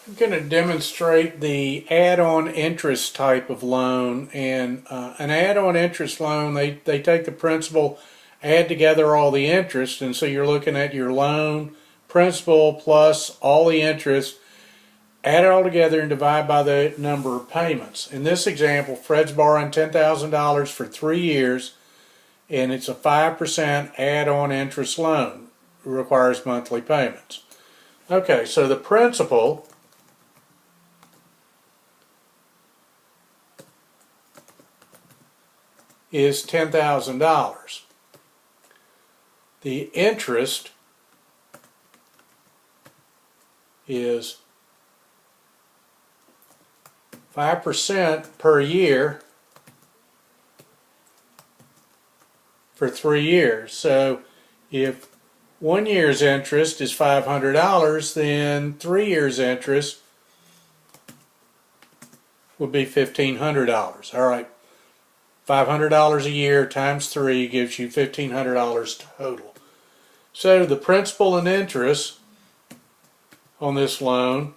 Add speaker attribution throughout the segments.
Speaker 1: I'm going to demonstrate the add-on interest type of loan. And an add-on interest loan, they take the principal, add together all the interest, and so you're looking at your loan principal plus all the interest, add it all together and divide by the number of payments. In this example, Fred's borrowing $10,000 for 3 years, and it's a 5% add-on interest loan. It requires monthly payments. Okay, so the principal is $10,000. The interest is 5% per year for 3 years. So if 1 year's interest is $500, then 3 years' interest would be $1,500. All right, $500 a year times 3 gives you $1,500 total. So the principal and interest on this loan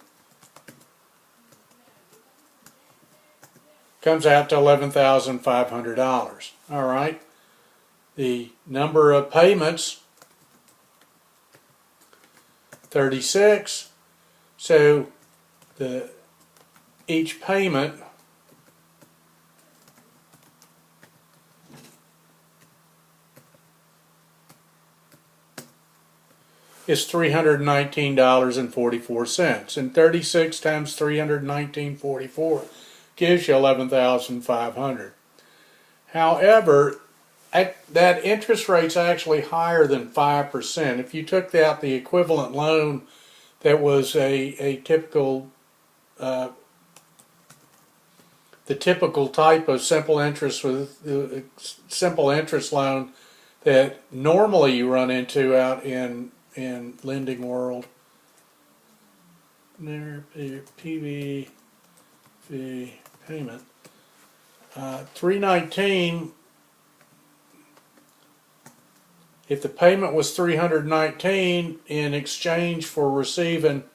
Speaker 1: comes out to $11,500. All right. The number of payments, 36. So each payment is $319.44, and 36 times $319.44 gives you $11,500. However, that interest rate's actually higher than 5%. If you took out the equivalent loan that was a typical the typical type of simple interest with simple interest loan that normally you run into out in lending world. PV payment. 319. If the payment was $319 in exchange for receiving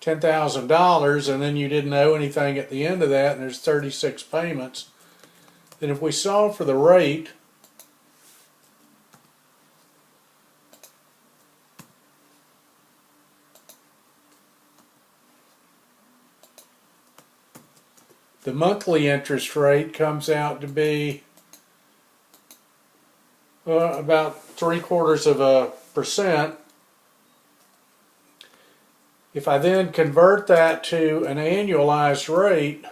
Speaker 1: $10,000, and then you didn't owe anything at the end of that, and there's 36 payments, then if we solve for the rate, the monthly interest rate comes out to be about 0.75%. If I then convert that to an annualized rate,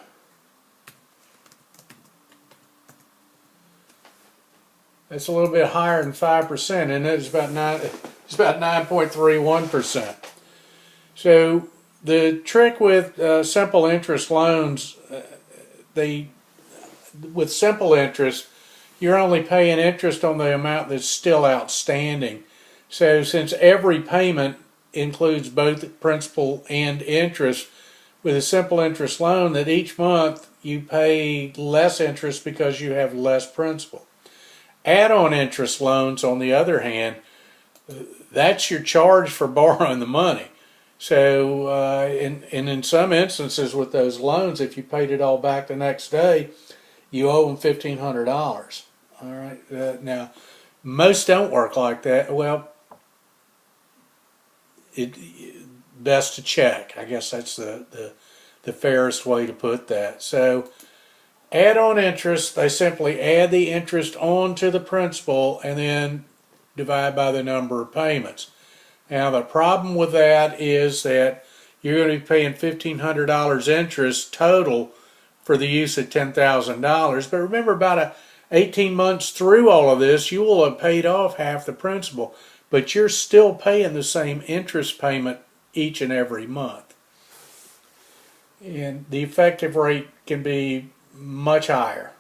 Speaker 1: that's a little bit higher than 5%, and it's about 9.31%. So the trick with simple interest loans, with simple interest, you're only paying interest on the amount that's still outstanding. So since every payment includes both principal and interest, with a simple interest loan, that each month you pay less interest because you have less principal. Add-on interest loans, on the other hand, that's your charge for borrowing the money. So in some instances with those loans, if you paid it all back the next day, you owe them $1,500. All right. Now, most don't work like that. Well, best to check. I guess that's the fairest way to put that. So, add-on interest, they simply add the interest onto the principal and then divide by the number of payments. Now, the problem with that is that you're going to be paying $1,500 interest total for the use of $10,000. But remember, about 18 months through all of this, you will have paid off half the principal, but you're still paying the same interest payment each and every month. And the effective rate can be much higher.